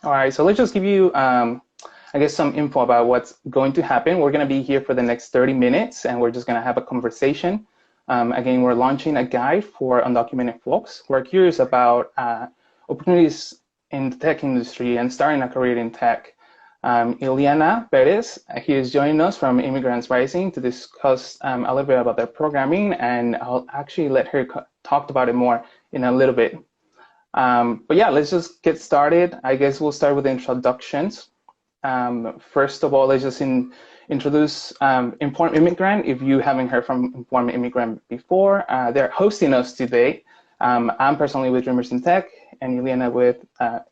All right, so let's just give you, I guess, some info about what's going to happen. We're going to be here for the next 30 minutes, and we're just going to have a conversation. Again, we're launching a guide for undocumented folks who are curious about opportunities in the tech industry and starting a career in tech. Iliana Perez, he is joining us from Immigrants Rising to discuss a little bit about their programming, and I'll actually let her talk about it more in a little bit. But yeah, let's just get started. I guess we'll start with introductions. First of all, let's just introduce Informed Immigrant. If you haven't heard from Informed Immigrant before, they're hosting us today. I'm personally with Dreamers in Tech and Elena with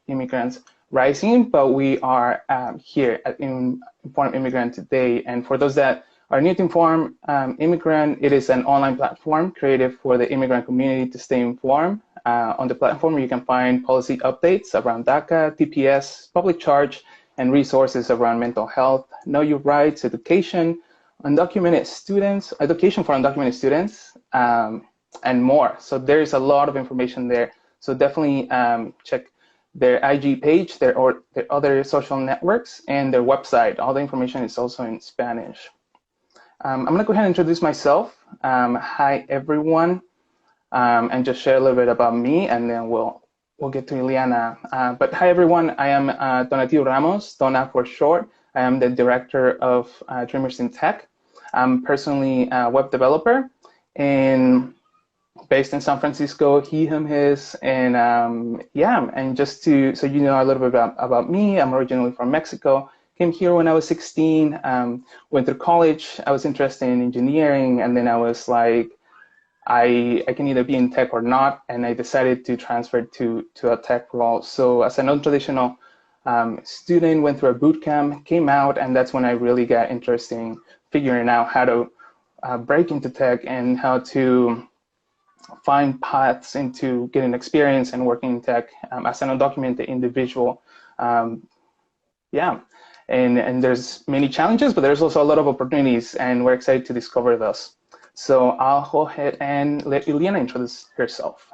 Immigrants Rising, but we are here at Informed Immigrant today. And for those that are new to Informed Immigrant, it is an online platform created for the immigrant community to stay informed. On the platform, you can find policy updates around DACA, TPS, public charge, and resources around mental health, know your rights, education, undocumented students, education for undocumented students, and more. So there's a lot of information there. So definitely check their IG page, their other social networks, and their website. All the information is also in Spanish. I'm going to go ahead and introduce myself. Hi, everyone. And just share a little bit about me, and then we'll get to Iliana. But hi, everyone. I am Tonatiuh Ramos, Tona for short. I am the director of Dreamers in Tech. I'm personally a web developer and based in San Francisco, he, him, his. And yeah, and just so you know a little bit about me, I'm originally from Mexico. Came here when I was 16, went through college. I was interested in engineering, and then I was like, I can either be in tech or not, and I decided to transfer to a tech role. So as a non-traditional student, went through a boot camp, came out, and that's when I really got interested in figuring out how to break into tech and how to find paths into getting experience and working in tech as an undocumented individual. Yeah, and there's many challenges, but there's also a lot of opportunities, and we're excited to discover those. So I'll go ahead and let Iliana introduce herself.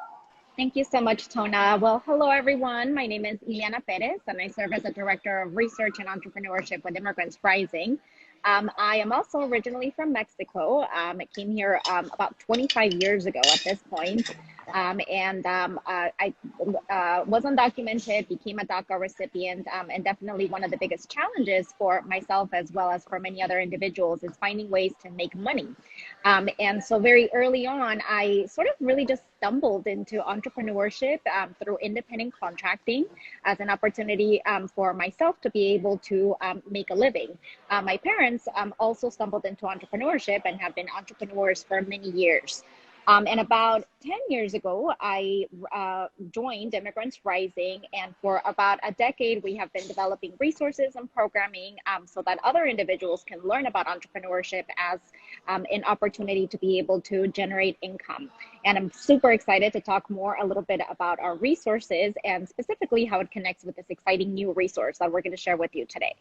Thank you so much, Tona. Well, hello, everyone. My name is Iliana Perez, and I serve as the Director of Research and Entrepreneurship with Immigrants Rising. I am also originally from Mexico. I came here about 25 years ago at this point. I was undocumented, became a DACA recipient, and definitely one of the biggest challenges for myself as well as for many other individuals is finding ways to make money. And so very early on, I sort of really just stumbled into entrepreneurship through independent contracting as an opportunity for myself to be able to make a living. My parents also stumbled into entrepreneurship and have been entrepreneurs for many years. And about 10 years ago, I joined Immigrants Rising, and for about a decade, we have been developing resources and programming so that other individuals can learn about entrepreneurship as an opportunity to be able to generate income. And I'm super excited to talk more a little bit about our resources and specifically how it connects with this exciting new resource that we're going to share with you today.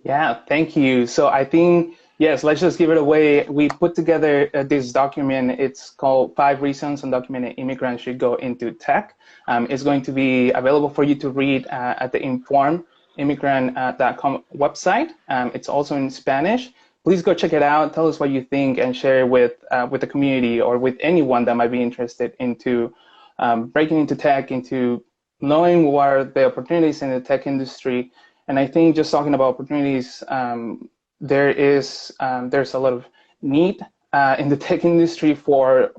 Yeah, thank you. So I think, yes, let's just give it away. We put together this document. It's called 5 Reasons Undocumented Immigrants Should Go Into Tech. It's going to be available for you to read at the informedimmigrant.com website. It's also in Spanish. Please go check it out. Tell us what you think and share it with the community or with anyone that might be interested into breaking into tech, into knowing what are the opportunities in the tech industry. And I think just talking about opportunities, there's a lot of need in the tech industry for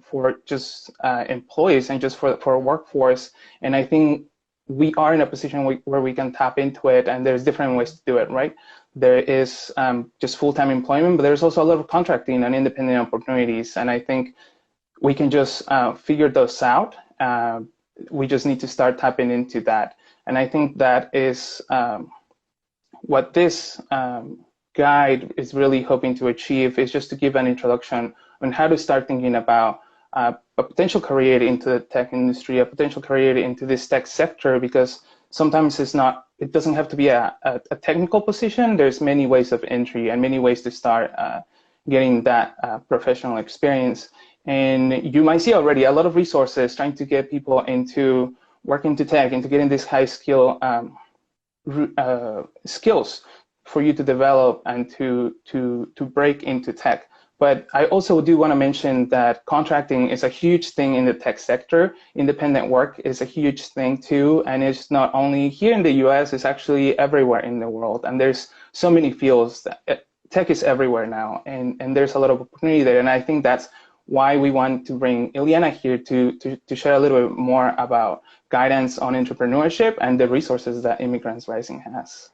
just employees and just for a workforce. And I think we are in a position where we can tap into it, and there's different ways to do it, right? There is just full-time employment, but there's also a lot of contracting and independent opportunities. And I think we can just figure those out. We just need to start tapping into that. And I think that is what this guide is really hoping to achieve, is just to give an introduction on how to start thinking about a potential career into the tech industry, a potential career into this tech sector, because sometimes it doesn't have to be a technical position. There's many ways of entry and many ways to start getting that professional experience. And you might see already a lot of resources trying to get people into work into tech, into getting these high skill skills for you to develop and to break into tech. But I also do want to mention that contracting is a huge thing in the tech sector. Independent work is a huge thing too, and it's not only here in the US, it's actually everywhere in the world. And there's so many fields that tech is everywhere now, and there's a lot of opportunity there. And I think that's why we want to bring Iliana here to share a little bit more about guidance on entrepreneurship and the resources that Immigrants Rising has.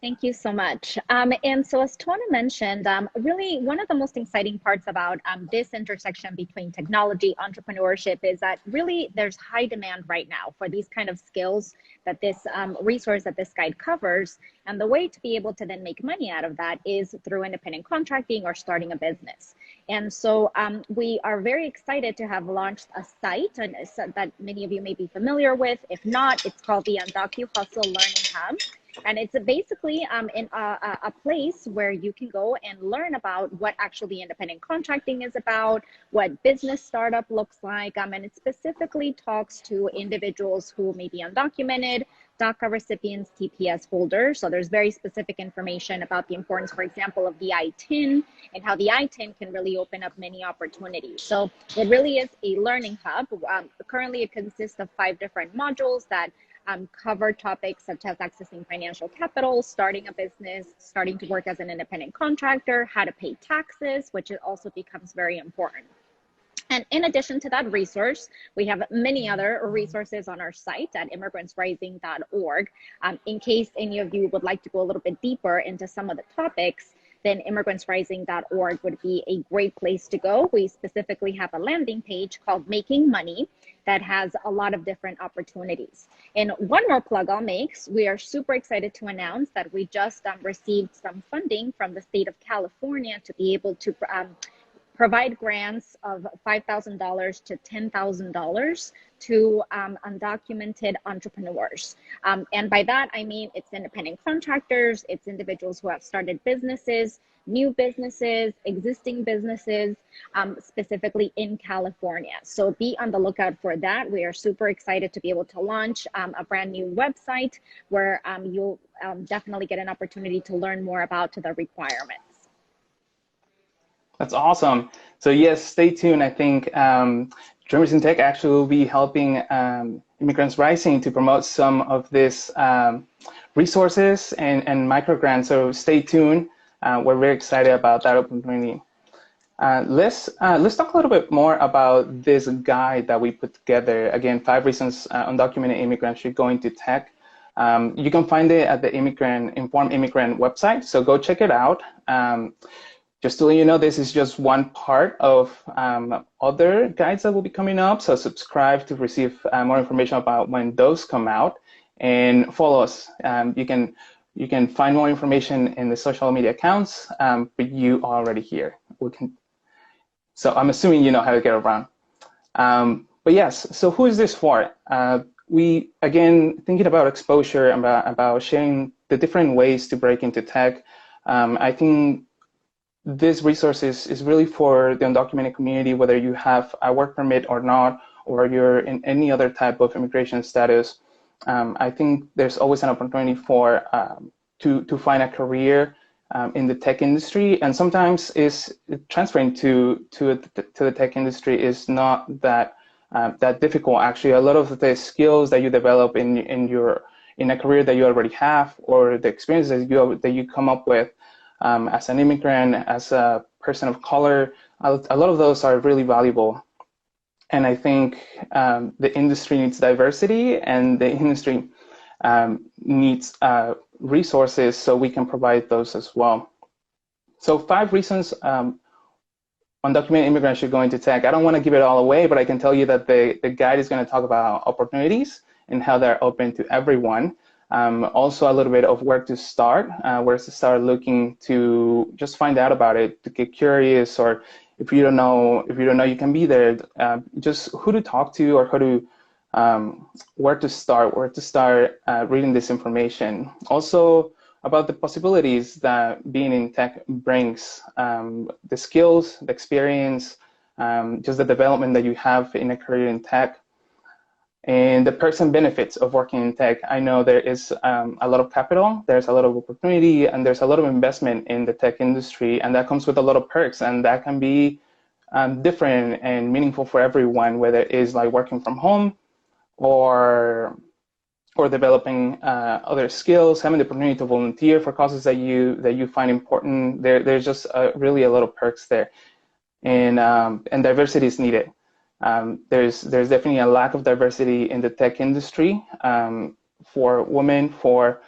Thank you so much. And so as Tona mentioned, really one of the most exciting parts about this intersection between technology, entrepreneurship is that really there's high demand right now for these kind of skills that this resource that this guide covers. And the way to be able to then make money out of that is through independent contracting or starting a business. And so we are very excited to have launched a site and that many of you may be familiar with. If not, it's called the Undocu Hustle Learning Hub. And it's basically in a place where you can go and learn about what actually independent contracting is about, what business startup looks like, and it specifically talks to individuals who may be undocumented, DACA recipients, TPS holders. So there's very specific information about the importance, for example, of the I-10 and how the I-10 can really open up many opportunities. So it really is a learning hub. Currently, it consists of 5 different modules that cover topics such as accessing financial capital, starting a business, starting to work as an independent contractor, how to pay taxes, which it also becomes very important. And in addition to that resource, we have many other resources on our site at immigrantsrising.org. In case any of you would like to go a little bit deeper into some of the topics, then immigrantsrising.org would be a great place to go. We specifically have a landing page called Making Money that has a lot of different opportunities. And one more plug I'll make, we are super excited to announce that we just received some funding from the state of California to be able to provide grants of $5,000 to $10,000 to undocumented entrepreneurs. And by that, I mean, it's independent contractors, it's individuals who have started businesses, new businesses, existing businesses, specifically in California. So be on the lookout for that. We are super excited to be able to launch a brand new website where you'll definitely get an opportunity to learn more about the requirements. That's awesome. So yes, stay tuned. I think Dreamers in Tech actually will be helping Immigrants Rising to promote some of these resources and micro grants. So stay tuned. We're very excited about that opportunity. Let's talk a little bit more about this guide that we put together. Again, 5 reasons undocumented immigrants should go into tech. You can find it at the Informed Immigrant website. So go check it out. Just to let you know, this is just one part of other guides that will be coming up. So subscribe to receive more information about when those come out, and follow us. You can find more information in the social media accounts, but you are already here. So I'm assuming you know how to get around. But yes, so who is this for? We, again, thinking about exposure, about sharing the different ways to break into tech. I think this resource is really for the undocumented community, whether you have a work permit or not, or you're in any other type of immigration status. I think there's always an opportunity for to find a career in the tech industry, and sometimes is transferring to the tech industry is not that that difficult. Actually, a lot of the skills that you develop in a career that you already have, or the experiences that you come up with as an immigrant, as a person of color, a lot of those are really valuable. And I think the industry needs diversity, and the industry needs resources, so we can provide those as well. So 5 reasons undocumented immigrants should go into tech. I don't want to give it all away, but I can tell you that the guide is going to talk about opportunities and how they're open to everyone. Also a little bit of where to start looking to just find out about it, to get curious, or if you don't know, you can be there. Just who to talk to, or how to, where to start reading this information. Also about the possibilities that being in tech brings, the skills, the experience, just the development that you have in a career in tech. and the perks and benefits of working in tech. I know there is a lot of capital, there's a lot of opportunity, and there's a lot of investment in the tech industry, and that comes with a lot of perks, and that can be different and meaningful for everyone, whether it is like working from home or developing other skills, having the opportunity to volunteer for causes that you find important. There's just really a lot of perks there, and diversity is needed. There's definitely a lack of diversity in the tech industry for women, for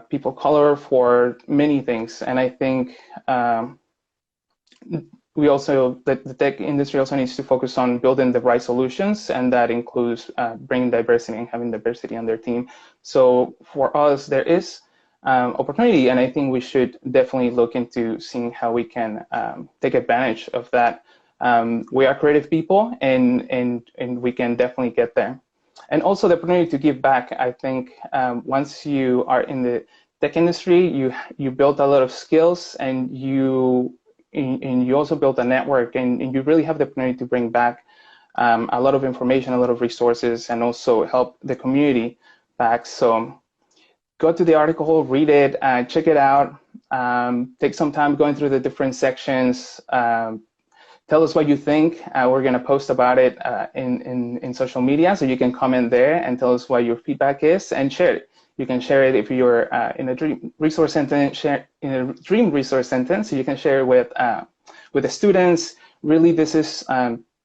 people of color, for many things, and I think we also, the tech industry also needs to focus on building the right solutions, and that includes bringing diversity and having diversity on their team. So for us, there is opportunity, and I think we should definitely look into seeing how we can take advantage of that. We are creative people, and we can definitely get there. And also the opportunity to give back. I think once you are in the tech industry, you build a lot of skills, and you also build a network, and you really have the opportunity to bring back a lot of information, a lot of resources, and also help the community back. So go to the article, read it, check it out, take some time going through the different sections. Tell us what you think. We're going to post about it in social media, so you can comment there and tell us what your feedback is, and share it. You can share it if you're in a dream resource sentence. Share in a dream resource sentence, so you can share it with the students. Really, this is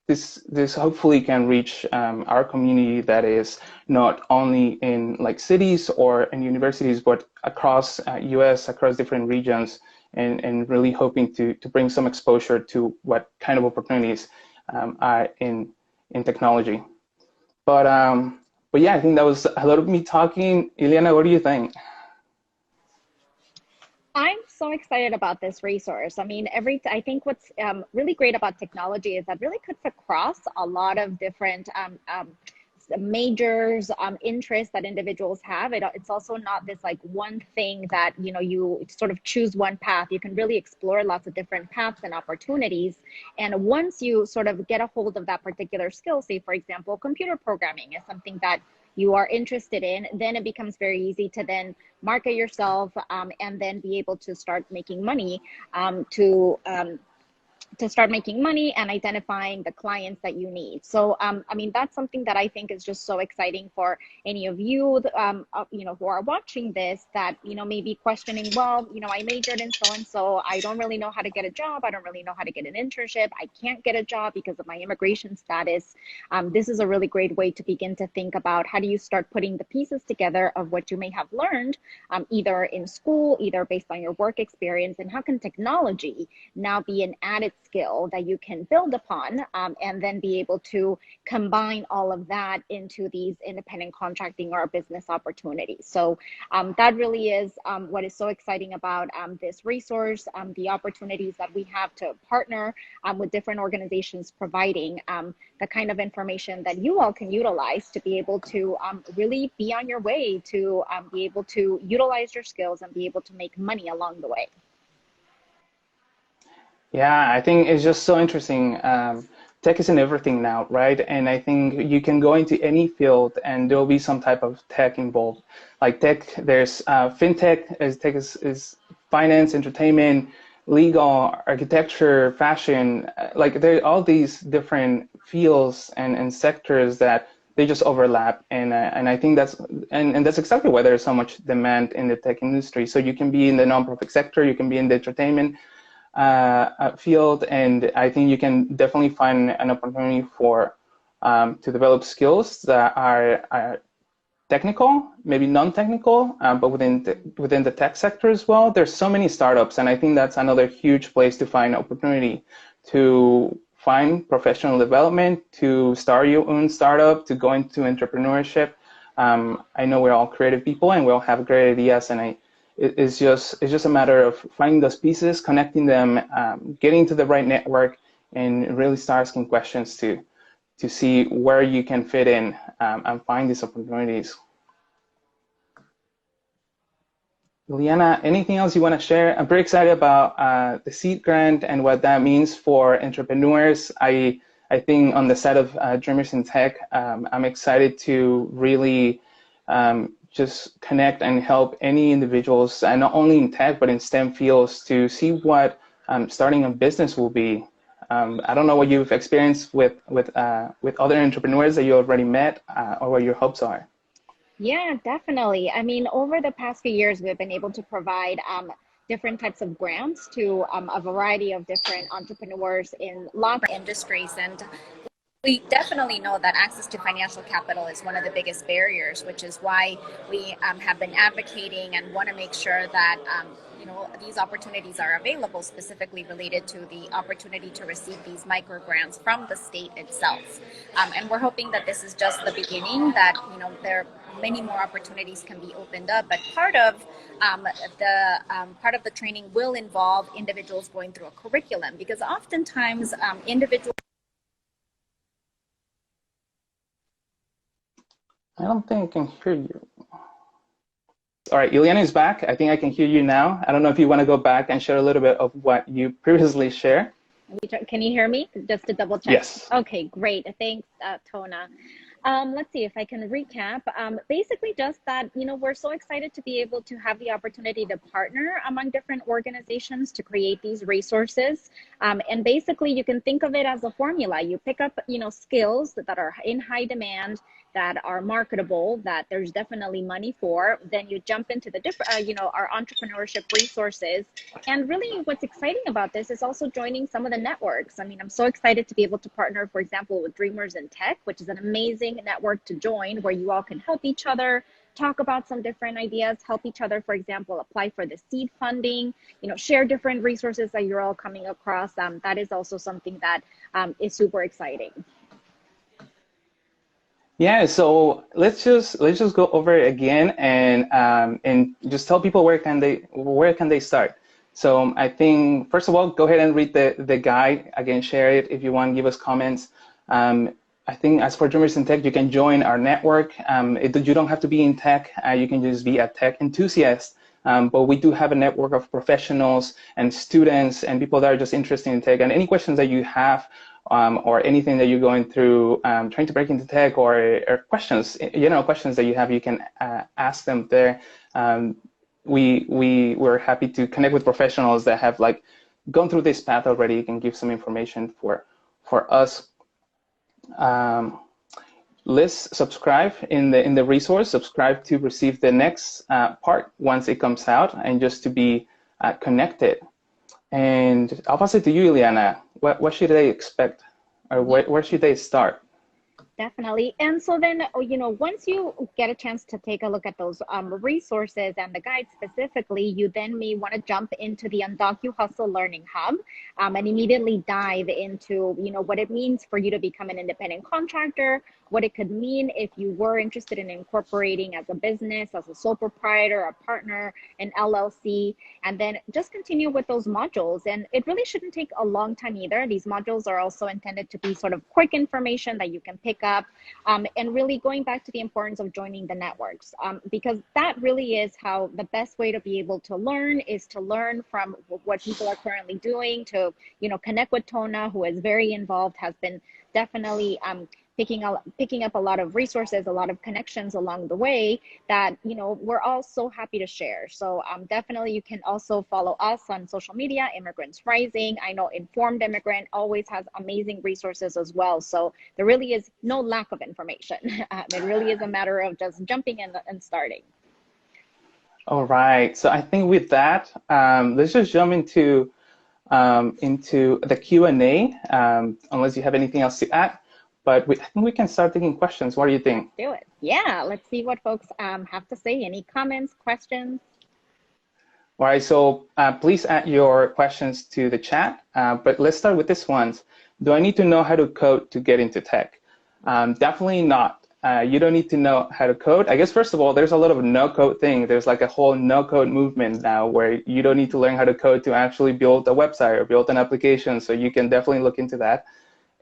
this hopefully can reach our community that is not only in like cities or in universities, but across U.S., across different regions, and really hoping to bring some exposure to what kind of opportunities are in technology. But yeah, I think that was a lot of me talking. Iliana, what do you think? I'm so excited about this resource. I mean, I think what's really great about technology is that really cuts across a lot of different majors, interests that individuals have. It's also not this like one thing that, you know, you sort of choose one path. You can really explore lots of different paths and opportunities. And once you sort of get a hold of that particular skill, say, for example, computer programming is something that you are interested in, then it becomes very easy to then market yourself and then be able to start making money to start making money and identifying the clients that you need. So, I mean, that's something that I think is just so exciting for any of you, you know, who are watching this, that, you know, maybe questioning, well, you know, I majored in so-and-so, I don't really know how to get a job. I don't really know how to get an internship. I can't get a job because of my immigration status. This is a really great way to begin to think about how do you start putting the pieces together of what you may have learned, either in school, either based on your work experience, and how can technology now be an added skill that you can build upon, and then be able to combine all of that into these independent contracting or business opportunities. So that really is what is so exciting about this resource, the opportunities that we have to partner with different organizations providing the kind of information that you all can utilize to be able to really be on your way to be able to utilize your skills and be able to make money along the way. Yeah, I think it's just so interesting. Tech is in everything now, right? And I think you can go into any field and there'll be some type of tech involved. Like tech, there's fintech, tech is finance, entertainment, legal, architecture, fashion. Like there are all these different fields and sectors that they just overlap. And I think that's exactly why there's so much demand in the tech industry. So you can be in the nonprofit sector, you can be in the entertainment field, and I think you can definitely find an opportunity for to develop skills that are technical, maybe non-technical, but within the tech sector as well. There's so many startups, and I think that's another huge place to find opportunity to find professional development, to start your own startup, to go into entrepreneurship. I know we're all creative people and we all have great ideas, and it's just a matter of finding those pieces, connecting them, getting to the right network, and really start asking questions to see where you can fit in and find these opportunities. Iliana, anything else you want to share? I'm very excited about the seed grant and what that means for entrepreneurs. I I think on the side of Dreamers in Tech, I'm excited to really just connect and help any individuals, and not only in tech, but in STEM fields, to see what starting a business will be. I don't know what you've experienced with other entrepreneurs that you already met, or what your hopes are. Yeah, definitely. I mean, over the past few years, we've been able to provide different types of grants to a variety of different entrepreneurs in lots of industries. And we definitely know that access to financial capital is one of the biggest barriers, which is why we have been advocating and want to make sure that these opportunities are available, specifically related to the opportunity to receive these micro grants from the state itself. And we're hoping that this is just the beginning, that there many more opportunities can be opened up. But part of the training will involve individuals going through a curriculum, because oftentimes individuals. I don't think I can hear you. All right, Iliana is back. I think I can hear you now. I don't know if you want to go back and share a little bit of what you previously shared. Can you hear me? Just to double check. Yes. Okay, great. Thanks, Tona. Let's see if I can recap. Basically just that, we're so excited to be able to have the opportunity to partner among different organizations to create these resources. And basically you can think of it as a formula. You pick up, skills that are in high demand, that are marketable, that there's definitely money for. Then you jump into the different, our entrepreneurship resources. And really what's exciting about this is also joining some of the networks. I mean, I'm so excited to be able to partner, for example, with Dreamers in Tech, which is an amazing network to join, where you all can help each other, talk about some different ideas, help each other, for example, apply for the seed funding, share different resources that you're all coming across. That is also something that is super exciting. Yeah, so let's just go over it again, and just tell people where can they start. So I think first of all, go ahead and read the guide again, share it if you want, give us comments. I think as for Dreamers in Tech, you can join our network. You don't have to be in tech. You can just be a tech enthusiast. But we do have a network of professionals and students and people that are just interested in tech. And any questions that you have, or anything that you're going through, trying to break into tech, or questions, questions that you have, you can ask them there. We're happy to connect with professionals that have gone through this path already. You can give some information for us. Let's subscribe in the resource. Subscribe to receive the next part once it comes out, and just to be connected. And I'll pass it to you, Iliana. What should they expect, or where should they start? Definitely. And so then, once you get a chance to take a look at those resources and the guide specifically, you then may want to jump into the Undocu Hustle Learning Hub and immediately dive into, what it means for you to become an independent contractor, what it could mean if you were interested in incorporating as a business, as a sole proprietor, a partner, an LLC, and then just continue with those modules. And it really shouldn't take a long time either. These modules are also intended to be sort of quick information that you can pick up, and really going back to the importance of joining the networks, because that really is how the best way to be able to learn is to learn from what people are currently doing, to connect with Tona, who is very involved, has been definitely picking up a lot of resources, a lot of connections along the way that we're all so happy to share. So definitely you can also follow us on social media, Immigrants Rising. I know Informed Immigrant always has amazing resources as well. So there really is no lack of information. It really is a matter of just jumping in and starting. All right. So I think with that, let's just jump into the Q&A, unless you have anything else to add. But I think we can start taking questions. What do you think? Do it. Yeah, let's see what folks have to say. Any comments, questions? All right, so please add your questions to the chat. But let's start with this one. Do I need to know how to code to get into tech? Definitely not. You don't need to know how to code. I guess, first of all, there's a lot of no-code thing. There's like a whole no-code movement now where you don't need to learn how to code to actually build a website or build an application. So you can definitely look into that.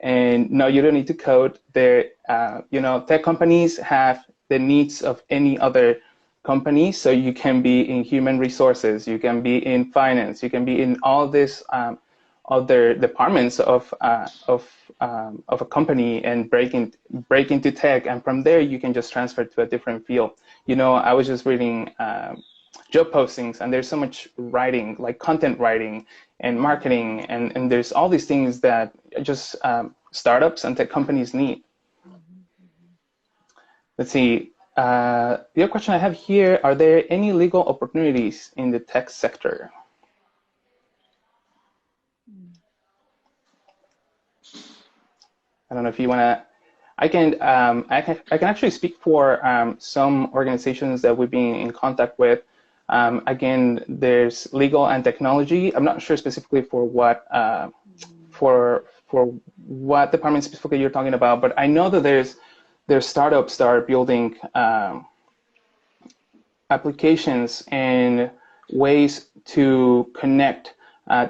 And no, you don't need to code. There, tech companies have the needs of any other company. So you can be in human resources, you can be in finance, you can be in all other departments of a company and break into tech, and from there you can just transfer to a different field. You know, I was just reading job postings, and there's so much writing, like content writing and marketing, and there's all these things that just startups and tech companies need. Let's see. The other question I have here, are there any legal opportunities in the tech sector? I don't know if you want to. I can actually speak for some organizations that we've been in contact with. Again, there's legal and technology. I'm not sure specifically for what for what department specifically you're talking about, but I know that there's startups that are building applications and ways to connect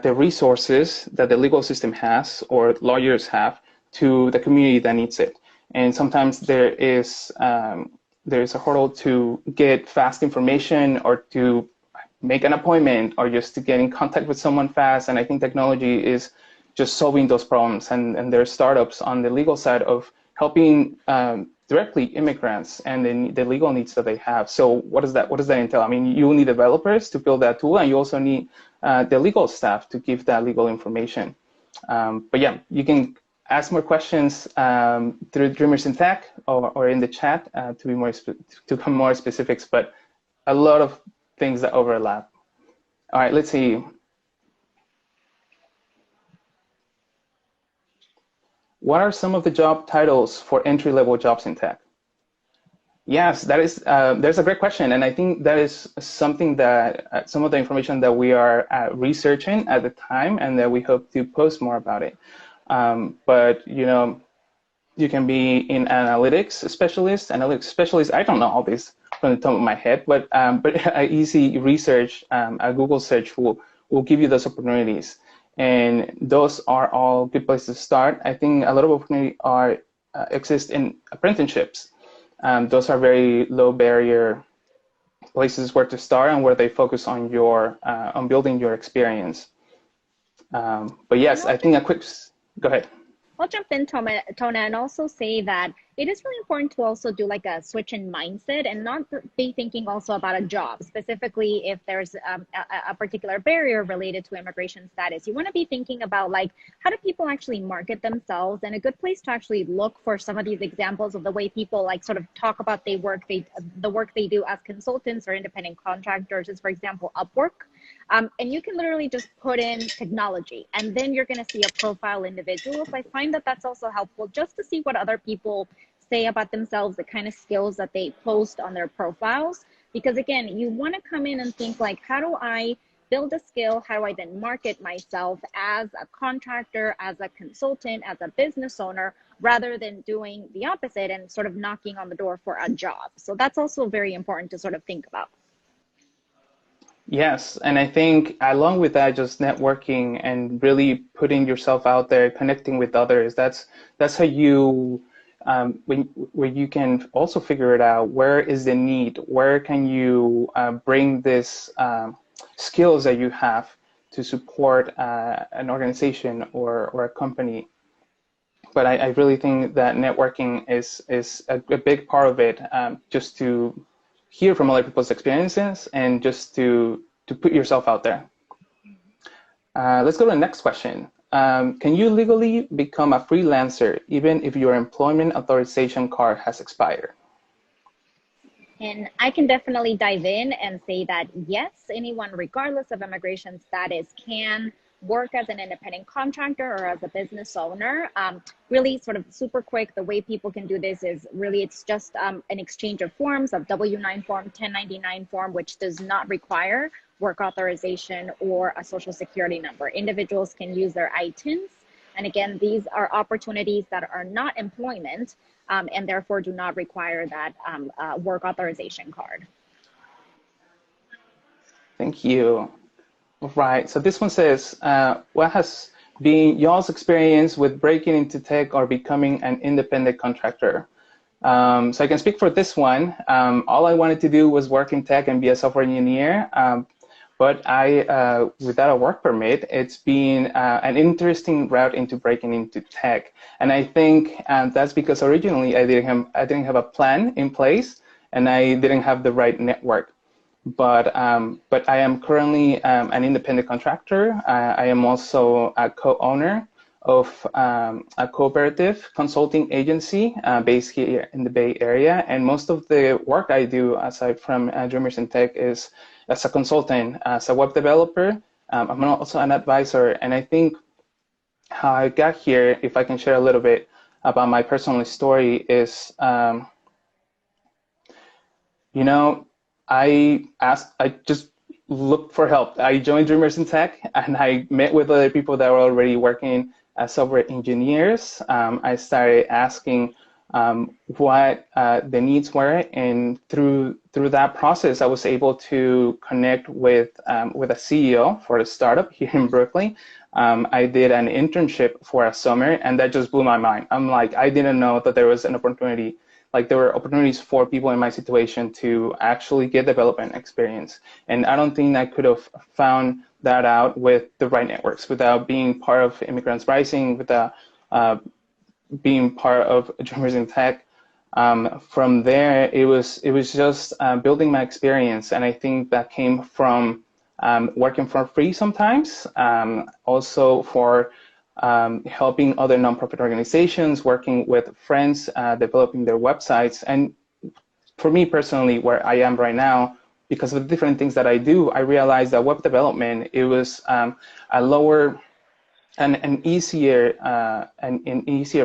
the resources that the legal system has or lawyers have to the community that needs it. And sometimes there's a hurdle to get fast information or to make an appointment or just to get in contact with someone fast. And I think technology is just solving those problems. And there are startups on the legal side of helping directly immigrants and the legal needs that they have. So what does that entail? I mean, you need developers to build that tool, and you also need the legal staff to give that legal information. But yeah, you can ask more questions through Dreamers in Tech or in the chat to come more specifics, but a lot of things that overlap. All right, let's see. What are some of the job titles for entry-level jobs in tech? Yes, that is, there's a great question. And I think that is something that some of the information that we are researching at the time and that we hope to post more about it. But, you know, you can be in analytics specialist. I don't know all this from the top of my head, but an easy research, a Google search will give you those opportunities. And those are all good places to start. I think a lot of opportunities exist in apprenticeships. Those are very low barrier places where to start and where they focus on on building your experience. But yes, I think go ahead. I'll jump in, Tona, and also say that it is really important to also do like a switch in mindset and not be thinking also about a job, specifically if there's a particular barrier related to immigration status. You want to be thinking about like, how do people actually market themselves? And a good place to actually look for some of these examples of the way people like sort of talk about the work they do as consultants or independent contractors is, for example, Upwork. And you can literally just put in technology, and then you're going to see a profile individual. So I find that that's also helpful just to see what other people say about themselves, the kind of skills that they post on their profiles. Because again, you want to come in and think like, how do I build a skill? How do I then market myself as a contractor, as a consultant, as a business owner, rather than doing the opposite and sort of knocking on the door for a job? So that's also very important to sort of think about. Yes, and I think along with that, just networking and really putting yourself out there, connecting with others. That's how you where you can also figure it out. Where is the need? Where can you bring this skills that you have to support an organization or a company? But I really think that networking is a big part of it, just to hear from other people's experiences and just to put yourself out there. Let's go to the next question. Can you legally become a freelancer even if your employment authorization card has expired? And I can definitely dive in and say that yes, anyone regardless of immigration status can work as an independent contractor or as a business owner. Really sort of super quick, the way people can do this is really, it's just an exchange of forms, of W-9 form, 1099 form, which does not require work authorization or a social security number. Individuals can use their ITINs. And again, these are opportunities that are not employment and therefore do not require that work authorization card. Thank you. Right, so this one says, what has been y'all's experience with breaking into tech or becoming an independent contractor? So I can speak for this one. All I wanted to do was work in tech and be a software engineer. but without a work permit, it's been an interesting route into breaking into tech. And I think that's because originally I didn't have a plan in place, and I didn't have the right network. But I am currently an independent contractor. I am also a co-owner of a cooperative consulting agency based here in the Bay Area. And most of the work I do, aside from Dreamers in Tech, is as a consultant, as a web developer. I'm also an advisor. And I think how I got here, if I can share a little bit about my personal story, is, you know, I just looked for help. I joined Dreamers in Tech, and I met with other people that were already working as software engineers. I started asking what the needs were, and through that process, I was able to connect with a CEO for a startup here in Berkeley. I did an internship for a summer, and that just blew my mind. I'm like, I didn't know that there was an opportunity. Like, there were opportunities for people in my situation to actually get development experience. And I don't think I could have found that out with the right networks, without being part of Immigrants Rising, without being part of Dreamers in Tech. From there, it was just building my experience. And I think that came from working for free sometimes, also for helping other nonprofit organizations, working with friends, developing their websites. And for me personally, where I am right now, because of the different things that I do, I realized that web development, it was a lower and an easier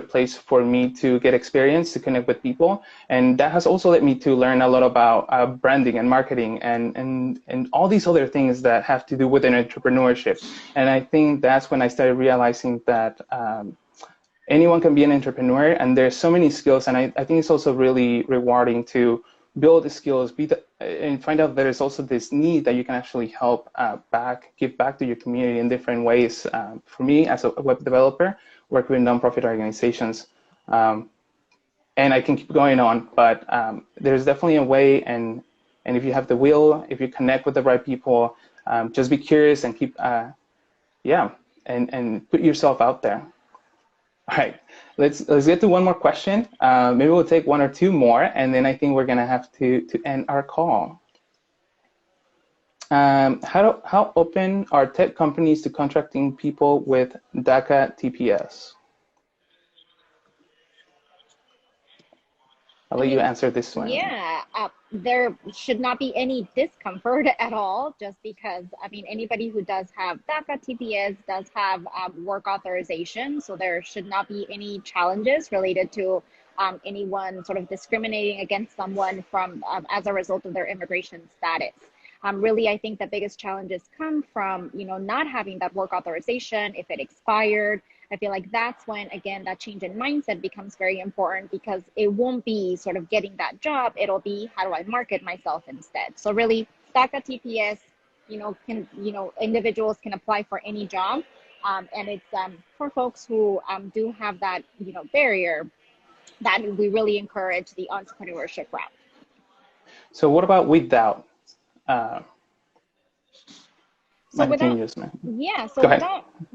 place for me to get experience, to connect with people. And that has also led me to learn a lot about branding and marketing and all these other things that have to do with an entrepreneurship. And I think that's when I started realizing that anyone can be an entrepreneur, and there's so many skills. And I think it's also really rewarding to build the skills, and find out there's also this need that you can actually help give back to your community in different ways. For me, as a web developer, work with nonprofit organizations, and I can keep going on, but there's definitely a way, and if you have the will, if you connect with the right people, just be curious and keep, and put yourself out there. All right, let's get to one more question. Maybe we'll take one or two more, and then I think we're gonna have to end our call. How open are tech companies to contracting people with DACA TPS? I'll let you answer this one. Yeah, there should not be any discomfort at all, just because, I mean, anybody who does have DACA TPS does have work authorization, so there should not be any challenges related to anyone sort of discriminating against someone from as a result of their immigration status. Really, I think the biggest challenges come from, not having that work authorization, if it expired. I feel like that's when, again, that change in mindset becomes very important, because it won't be sort of getting that job. It'll be, how do I market myself instead? So really, DACA TPS, individuals can apply for any job. And it's for folks who do have that, barrier, that we really encourage the entrepreneurship route. So what about without? So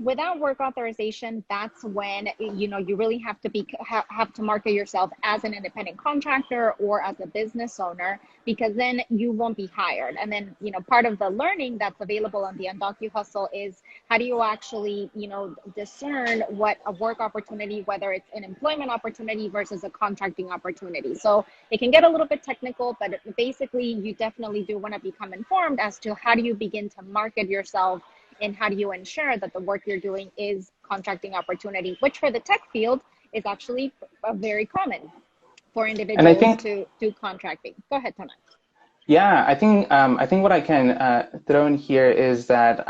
without work authorization, that's when you really have to market yourself as an independent contractor or as a business owner, because then you won't be hired. And then part of the learning that's available on the Undocu Hustle is how do you actually discern what a work opportunity, whether it's an employment opportunity versus a contracting opportunity. So it can get a little bit technical, but basically you definitely do want to become informed as to how do you begin to market yourself, and how do you ensure that the work you're doing is contracting opportunity, which for the tech field is actually very common for individuals to do contracting. Go ahead, Tonatiuh. Yeah, I think what I can throw in here is that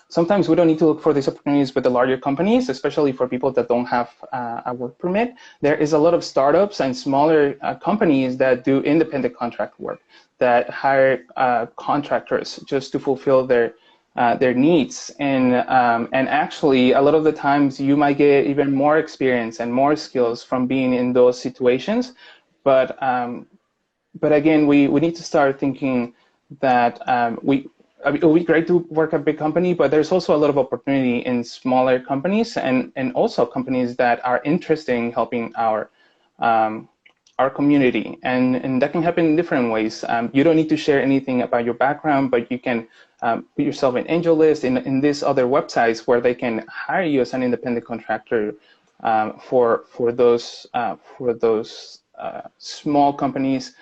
sometimes we don't need to look for these opportunities with the larger companies, especially for people that don't have a work permit. There is a lot of startups and smaller companies that do independent contract work, that hire contractors just to fulfill their needs. And actually, a lot of the times you might get even more experience and more skills from being in those situations. But again, we need to start thinking that I mean, it would be great to work at a big company, but there's also a lot of opportunity in smaller companies and also companies that are interested in helping our community. And that can happen in different ways. You don't need to share anything about your background, but you can put yourself in angel list in these other websites where they can hire you as an independent contractor for those small companies,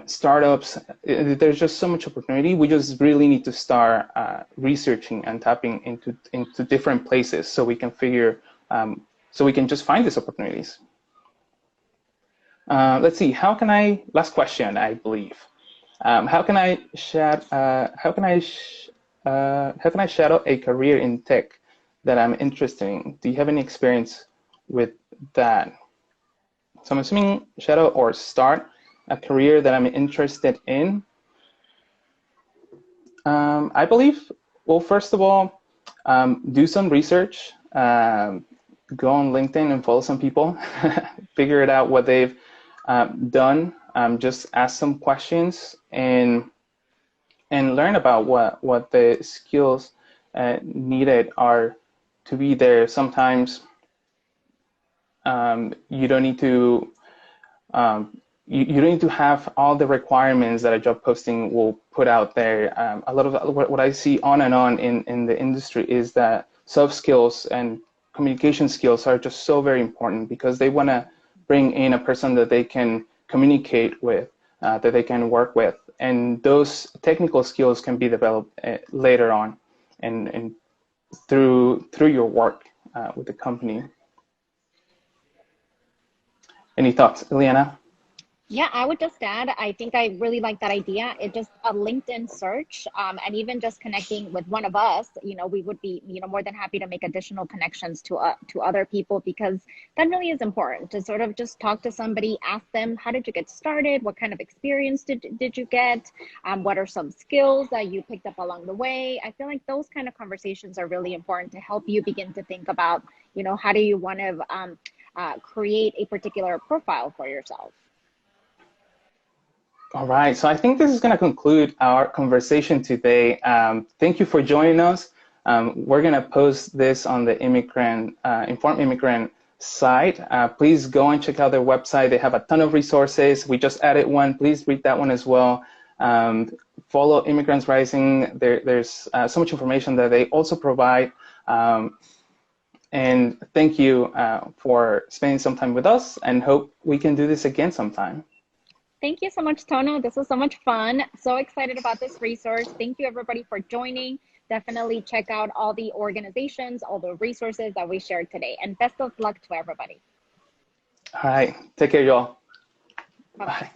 startups. There's just so much opportunity. We just really need to start researching and tapping into different places so we can so we can just find these opportunities. Let's see. Last question, I believe. How can I shadow a career in tech that I'm interested in? Do you have any experience with that? So I'm assuming shadow or start a career that I'm interested in. I believe, well, first of all, do some research, go on LinkedIn and follow some people, figure it out what they've done, just ask some questions and learn about what the skills needed are to be there. Sometimes you don't need to you don't need to have all the requirements that a job posting will put out there. A lot of what I see on and on in the industry is that soft skills and communication skills are just so very important because they want to bring in a person that they can communicate with, that they can work with. And those technical skills can be developed later on and through your work with the company. Any thoughts, Iliana? Yeah, I would just add, I think I really like that idea. It just a LinkedIn search, and even just connecting with one of us, we would be, more than happy to make additional connections to other people, because that really is important to sort of just talk to somebody, ask them, how did you get started? What kind of experience did you get? What are some skills that you picked up along the way? I feel like those kind of conversations are really important to help you begin to think about, how do you want to create a particular profile for yourself? All right, so I think this is going to conclude our conversation today. Thank you for joining us. We're going to post this on the Informed Immigrant site. Please go and check out their website. They have a ton of resources. We just added one. Please read that one as well. Follow Immigrants Rising. There's so much information that they also provide. And thank you for spending some time with us, and hope we can do this again sometime. Thank you so much, Tono. This was so much fun. So excited about this resource. Thank you, everybody, for joining. Definitely check out all the organizations, all the resources that we shared today. And best of luck to everybody. All right. Take care, y'all. Bye.